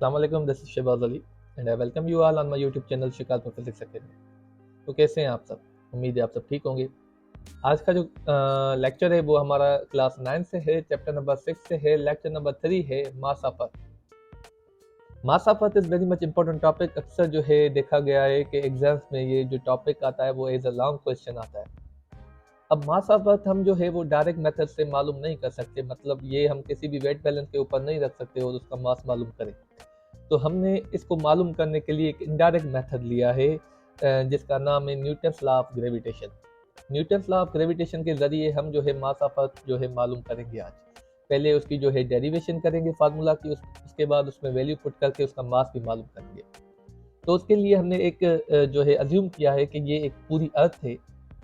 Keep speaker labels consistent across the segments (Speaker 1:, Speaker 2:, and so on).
Speaker 1: Assalamualaikum, this is Shehbaz Ali and I welcome you all on my YouTube channel शिकाल for Physics Academy। तो कैसे हैं आप सब? उम्मीद है आप सब ठीक होंगे। आज का जो लेक्चर है वो हमारा क्लास 9 से है, चैप्टर नंबर 6 से है, लेक्चर नंबर 3 है मास of earth. Mass of earth is very much important topic. अक्सर जो है देखा गया है कि एग्जाम्स में ये जो टॉपिक आता है वो एज अ लॉन्ग क्वेश्चन आता है। अब मास ऑफ अर्थ हम जो है वो डायरेक्ट मेथड से मालूम नहीं कर सकते, मतलब ये हम किसी भी वेट बैलेंस के ऊपर नहीं रख सकते और उसका मास मालूम करें। तो हमने इसको मालूम करने के लिए एक इनडायरेक्ट मेथड लिया है जिसका नाम है Newton's law of gravitation. Newton's law of gravitation के जरिए हम जो है मास ऑफ अर्थ जो है मालूम करेंगे आज। पहले उसकी जो है डेरिवेशन करेंगे फार्मूला की, उसके बाद उसमें वैल्यू पुट करके उसका मास भी मालूम करेंगे। तो उसके लिए हमने एक जो है अज्यूम किया है कि ये एक पूरी अर्थ है।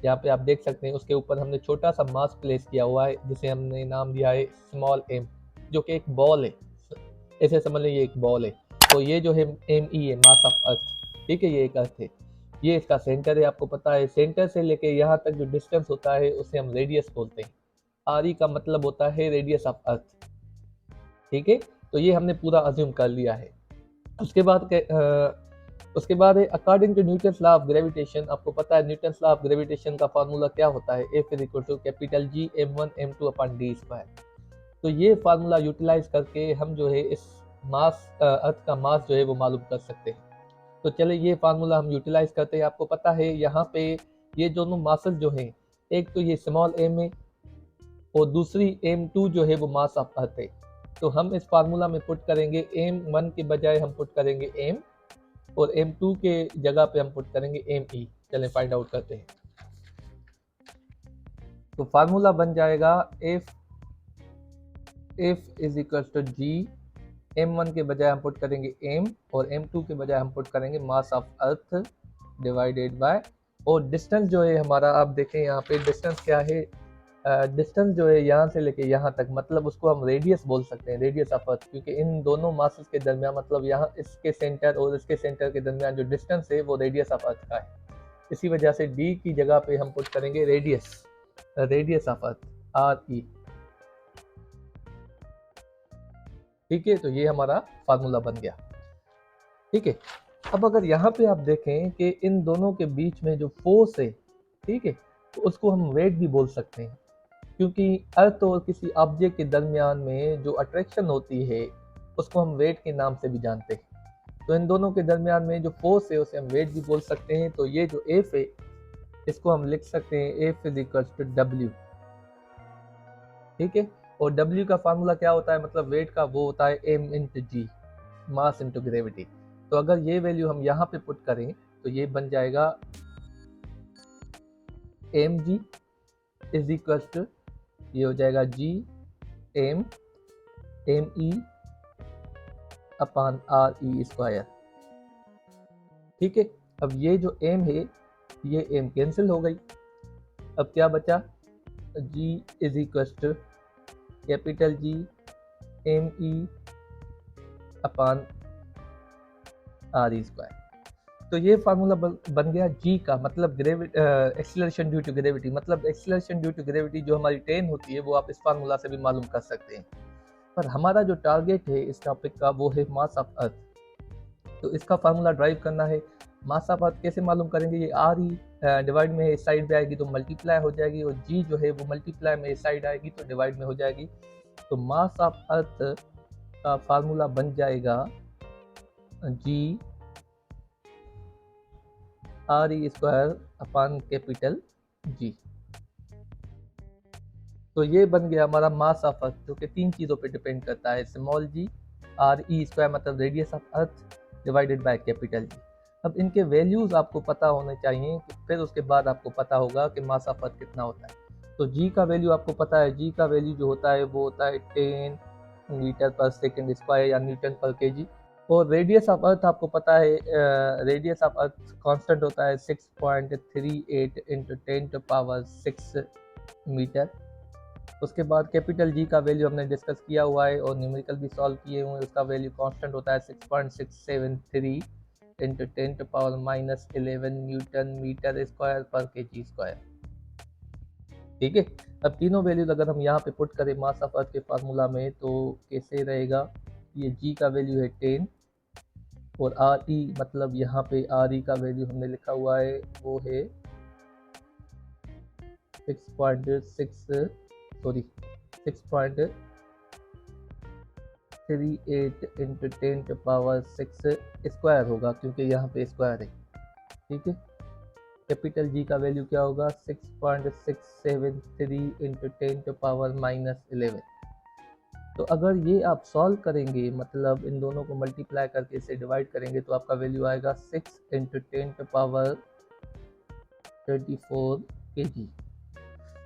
Speaker 1: यहाँ पे आप देख सकते हैं उसके ऊपर हमने छोटा सा मास प्लेस किया हुआ है जिसे हमने नाम दिया है स्मॉल एम, जो कि एक बॉल है। ऐसे समझ लें ये एक बॉल है। तो ये जो है एम ई है, मास ऑफ अर्थ। ठीक है, ये एक अर्थ है, ये इसका सेंटर है। आपको पता है सेंटर से लेके यहाँ तक जो डिस्टेंस होता है उसे हम रेडियस बोलते हैं। आर ई का मतलब होता है रेडियस ऑफ अर्थ। ठीक है, तो ये हमने पूरा अज्यूम कर लिया है। उसके बाद उसके बाद है according to Newton's law of gravitation. आपको पता है न्यूटन्स लॉ ऑफ ग्रेविटेशन का फार्मूला क्या होता है, F is equal to capital G m1 m2 upon D square. तो ये फार्मूला यूटिलाइज करके हम जो है इस मास अर्थ का मास जो है वो मालूम कर सकते हैं। तो चले ये फार्मूला हम यूटिलाइज करते हैं। आपको पता है यहाँ पे ये दोनों मासेस जो हैं, एक तो ये स्मॉल एम है और दूसरी m2 जो है वो मास ऑफ अर्थ है। तो हम इस फार्मूला में पुट करेंगे m1 के बजाय हम पुट करेंगे m, और m2 के जगह पे हम पुट करेंगे me। चलें फाइंड आउट करते हैं। तो फार्मूला बन जाएगा f is equal to g, m1 के बजाय हम पुट करेंगे m और m2 के बजाय हम पुट करेंगे मास ऑफ अर्थ डिवाइडेड बाय, और डिस्टेंस जो है हमारा, आप देखें यहाँ पे डिस्टेंस क्या है। डिस्टेंस जो है यहाँ से लेके यहाँ तक, मतलब उसको हम रेडियस बोल सकते हैं, रेडियस ऑफ अर्थ, क्योंकि इन दोनों मासेस के दरमियान, मतलब यहाँ इसके सेंटर और इसके सेंटर के दरमियान जो डिस्टेंस है वो रेडियस ऑफ अर्थ का है। इसी वजह से डी की जगह पे हम पुट करेंगे radius of earth R E. ठीक है, तो ये हमारा फार्मूला बन गया। ठीक है, अब अगर यहाँ पे आप देखें कि इन दोनों के बीच में जो फोर्स है, ठीक है, तो उसको हम वेट भी बोल सकते हैं, क्योंकि अर्थ और किसी ऑब्जेक्ट के दरमियान में जो अट्रैक्शन होती है उसको हम वेट के नाम से भी जानते हैं। तो इन दोनों के दरमियान में जो फोर्स है उसे हम वेट भी बोल सकते हैं। तो ये जो एफ है इसको हम लिख सकते हैं F is equal to W. ठीक है, और डब्ल्यू का फार्मूला क्या होता है, मतलब वेट का, वो होता है एम इंटू जी, मास इंटू ग्रेविटी। तो अगर ये वैल्यू हम यहाँ पे पुट करें तो ये बन जाएगा M G is equal to, ये हो जाएगा G M E upon R E square. ठीक है, अब ये जो एम है ये एम कैंसिल हो गई। अब क्या बचा, G is equal to capital G M E upon R E square. तो ये फार्मूला बन गया जी का, मतलब एक्सीलरेशन ड्यू टू ग्रेविटी, मतलब एक्सीलरेशन ड्यू टू ग्रेविटी जो हमारी टेन होती है वो आप इस फार्मूला से भी मालूम कर सकते हैं। पर हमारा जो टारगेट है इस टॉपिक का वो है मास ऑफ अर्थ। तो इसका फार्मूला ड्राइव करना है। मास ऑफ अर्थ कैसे मालूम करेंगे, ये आर ई डिवाइड में इस साइड पे आएगी तो मल्टीप्लाई हो जाएगी, और जी जो है वो मल्टीप्लाई में इस साइड आएगी तो डिवाइड में हो जाएगी। तो मास ऑफ अर्थ का फार्मूला बन जाएगा G R E square upon capital G. तो ये बन गया हमारा मास ऑफ अर्थ, जो कि तीन चीज़ों पे डिपेंड करता है, स्मॉल जी, आर ई स्क्वायर मतलब radius of earth divided by capital G. अब इनके वैल्यूज़ आपको पता होने चाहिए, फिर उसके बाद आपको पता होगा कि मास ऑफ अर्थ कितना होता है। तो जी का वैल्यू आपको पता है, जी का वैल्यू जो होता है वो होता है 10 मीटर पर सेकेंड स्क्वायर या न्यूटन पर केजी। और रेडियस ऑफ अर्थ आपको पता है, रेडियस ऑफ अर्थ कांस्टेंट होता है 6.38 इंटू 10⁻6 मीटर। उसके बाद कैपिटल जी का वैल्यू हमने डिस्कस किया हुआ है और न्यूमेरिकल भी सॉल्व किए हुए हैं। उसका वैल्यू कांस्टेंट होता है 6.673 इंटू 10⁻11 न्यूटन मीटर स्क्वायर पर केजी स्क्वायर। ठीक है, अब तीनों वैल्यूज अगर हम यहाँ पे पुट करें मास ऑफ अर्थ के फार्मूला में तो कैसे रहेगा, ये जी का वैल्यू है 10, और आर ई मतलब यहाँ पे आर ई का वैल्यू हमने लिखा हुआ है वो है 6.38 इंटू 10⁻6 स्क्वायर होगा, क्योंकि यहाँ पे स्क्वायर है। ठीक है, कैपिटल जी का वैल्यू क्या होगा 6.673 इंटू 10⁻11। तो अगर ये आप सॉल्व करेंगे, मतलब इन दोनों को मल्टीप्लाई करके इसे डिवाइड करेंगे, तो आपका वैल्यू आएगा 6 इंटू 10⁻24 kg।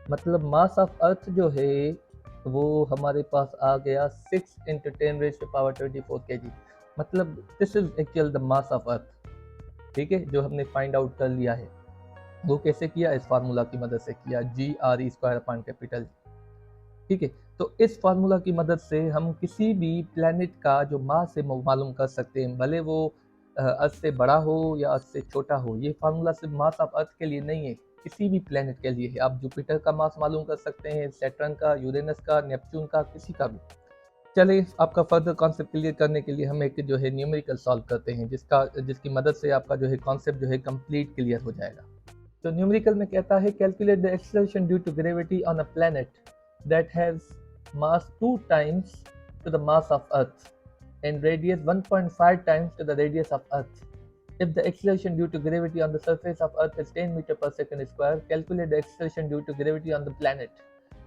Speaker 1: मतलब मास ऑफ अर्थ जो है वो हमारे पास आ गया 6 इंटू 10⁻24 kg। मतलब this is actual the mass of अर्थ। ठीक है, जो हमने फाइंड आउट कर लिया है वो कैसे किया, इस फार्मूला की मदद से किया, G/E²/कैपिटल। ठीक है, तो इस फार्मूला की मदद से हम किसी भी प्लेनेट का जो मास है मालूम कर सकते हैं, भले वो अर्थ से बड़ा हो या अर्थ से छोटा हो। ये फार्मूला सिर्फ मास ऑफ अर्थ के लिए नहीं है, किसी भी प्लेनेट के लिए है। आप जुपिटर का मास मालूम कर सकते हैं, सैटर्न का, यूरेनस का, नेपच्यून का, किसी का भी। चलिए, आपका फर्दर कॉन्सेप्ट क्लियर करने के लिए हम एक जो है न्यूमेरिकल सॉल्व करते हैं, जिसकी मदद से आपका जो है कॉन्सेप्ट जो है कंप्लीट क्लियर हो जाएगा। तो न्यूमेरिकल में कहता है calculate the acceleration due to gravity on a planet that has mass 2 times to the mass of Earth and radius 1.5 times to the radius of Earth. If the acceleration due to gravity on the surface of Earth is 10 meter per second square, calculate the acceleration due to gravity on the planet.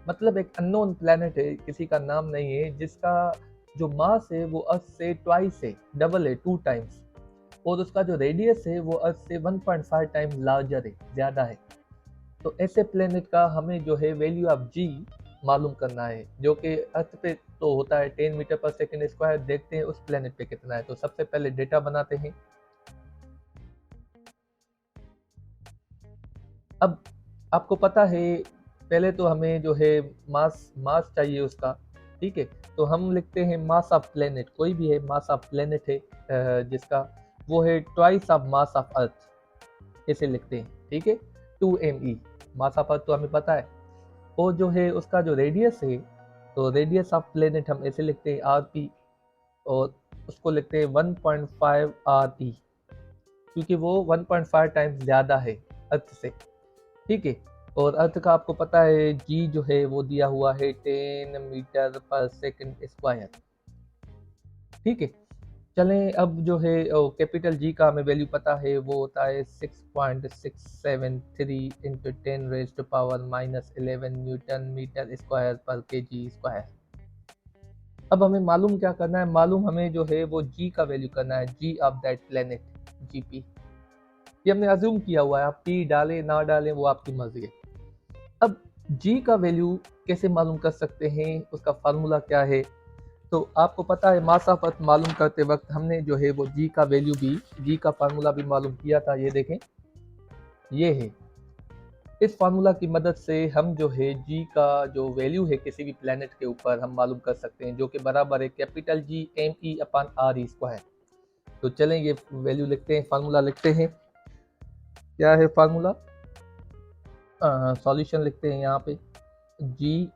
Speaker 1: मतलब एक unknown planet है, किसी का नाम नहीं है, जिसका जो मास है वो अर्थ से ट्वाइस है, डबल है, 2 टाइम्स, और उसका जो रेडियस है वो अर्थ से 1.5 टाइम्स लार्जर है, ज़्यादा है। तो ऐसे प्लेनेट का हमें जो है वैल्यू ऑफ जी मालूम करना है, जो कि अर्थ पे तो होता है 10 मीटर पर सेकेंड स्क्वायर। देखते हैं उस प्लेनेट पे कितना है। तो सबसे पहले डेटा बनाते हैं। अब आपको पता है, पहले तो हमें जो है मास चाहिए उसका। ठीक है, तो हम लिखते हैं मास ऑफ प्लेनेट, कोई भी है मास ऑफ प्लेनेट है जिसका वो है ट्वाइस ऑफ मास ऑफ अर्थ, ऐसे लिखते हैं। ठीक है, 2me मास ऑफ अर्थ तो हमें पता है। और जो है उसका जो रेडियस है, तो रेडियस ऑफ प्लेनेट हम ऐसे लिखते हैं rp, और उसको लिखते हैं 1.5 rp, क्योंकि वो 1.5 टाइम्स ज़्यादा है अर्थ से। ठीक है, और अर्थ का आपको पता है जी जो है वो दिया हुआ है 10 मीटर पर सेकंड स्क्वायर। ठीक है, चलें अब जो है कैपिटल जी का हमें वैल्यू पता है, वो होता है 6.673 इंटू 10⁻⁻11 न्यूटन मीटर स्क्वायर पर kg स्क्वायर। अब हमें मालूम क्या करना है, मालूम हमें जो है वो जी का वैल्यू करना है, जी ऑफ दैट प्लेनेट, जीपी। ये हमने अज्यूम किया हुआ है, आप पी डालें ना डालें वो आपकी मर्जी है। अब जी का वैल्यू कैसे मालूम कर सकते हैं, उसका फार्मूला क्या है। तो आपको पता है मास ऑफ अर्थ मालूम करते वक्त हमने जो है वो जी का वैल्यू भी, जी का फार्मूला भी मालूम किया था। ये देखें, ये है। इस फार्मूला की मदद से हम जो है जी का जो वैल्यू है किसी भी प्लेनेट के ऊपर हम मालूम कर सकते हैं, जो कि बराबर है कैपिटल जी me/r²। तो चलें ये वैल्यू लिखते हैं, फार्मूला लिखते हैं। क्या है फार्मूला, सॉल्यूशन लिखते हैं यहाँ पे। G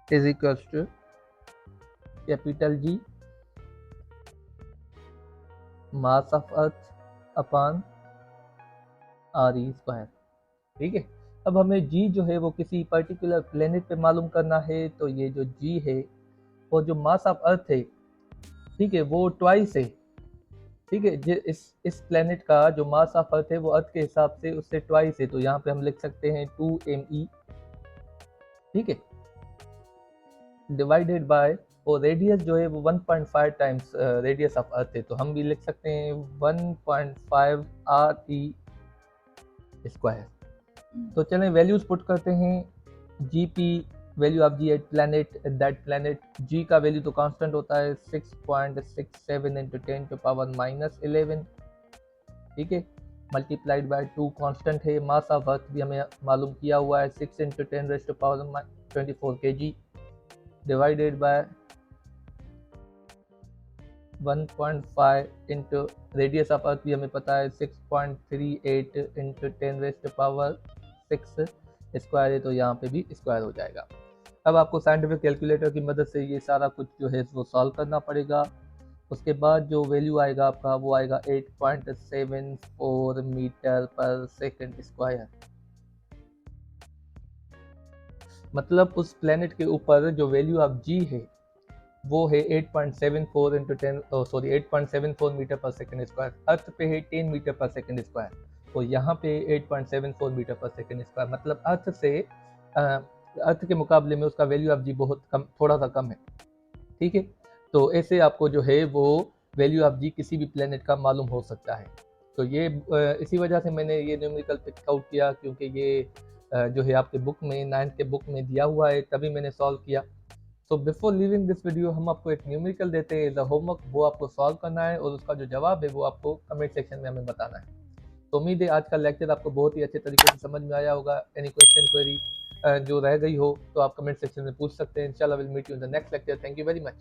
Speaker 1: is equals to capital G mass of earth upon r²। ठीक है, अब हमें जी जो है वो किसी पर्टिकुलर प्लेनेट पे मालूम करना है। तो ये जो जी है वो जो मास ऑफ अर्थ है, ठीक है, वो ट्वाइस है। ठीक है, इस प्लेनेट का जो मास ऑफ अर्थ है वो अर्थ के हिसाब से उससे ट्वाइस है। तो यहाँ पे हम लिख सकते हैं 2me, ठीक है, डिवाइडेड बाय, और रेडियस जो है वो 1.5 टाइम्स रेडियस ऑफ अर्थ है। तो हम भी लिख सकते हैं 1.5 re²। तो चलें वैल्यूज पुट करते हैं। GP value of G at planet, that planet, G का वैल्यू तो कांस्टेंट होता है 6.67 इंटू 10⁻11। ठीक है, मल्टीप्लाइड बाय 2 कांस्टेंट है। मास ऑफ अर्थ भी हमें मालूम किया हुआ है 6 into 10⁻24 kg, divided by 1.5 into radius of earth भी हमें पता है 6.38 इंटू 10⁻6 स्क्वायर है। तो यहाँ पे भी स्क्वायर हो जाएगा। अब आपको साइंटिफिक कैलकुलेटर की मदद से ये सारा कुछ जो है वो सॉल्व करना पड़ेगा। उसके बाद जो वैल्यू आएगा आपका वो आएगा 8.74 मीटर पर सेकंड स्क्वायर। मतलब उस प्लेनेट के ऊपर जो वैल्यू ऑफ जी है वो है 8.74 इंटू 10 सॉरी 8.74 मीटर पर सेकंड स्क्वायर। अर्थ पे है 10 मीटर पर सेकंड स्क्वायर, तो यहाँ पे 8.74 मीटर पर सेकंड स्क्वायर, मतलब अर्थ के मुकाबले में उसका वैल्यू ऑफ जी बहुत कम, थोड़ा सा कम है। ठीक है, तो ऐसे आपको जो है वो वैल्यू ऑफ जी किसी भी प्लेनेट का मालूम हो सकता है। तो ये इसी वजह से मैंने ये न्यूमेरिकल पिक आउट किया, क्योंकि ये जो है आपके बुक में 9th के बुक में दिया हुआ है, तभी मैंने सॉल्व किया। तो बिफोर लीविंग दिस वीडियो हम आपको एक न्यूमेरिकल देते हैं एज अ होमवर्क, वो आपको सॉल्व करना है और उसका जो जवाब है वो आपको कमेंट सेक्शन में हमें बताना है। तो उम्मीद है आज का लेक्चर आपको बहुत ही अच्छे तरीके से समझ में आया होगा। एनी क्वेश्चन क्वेरी जो रह गई हो तो आप कमेंट सेक्शन में पूछ सकते हैं। इंशाल्लाह will meet you in the next lecture. Thank you very much.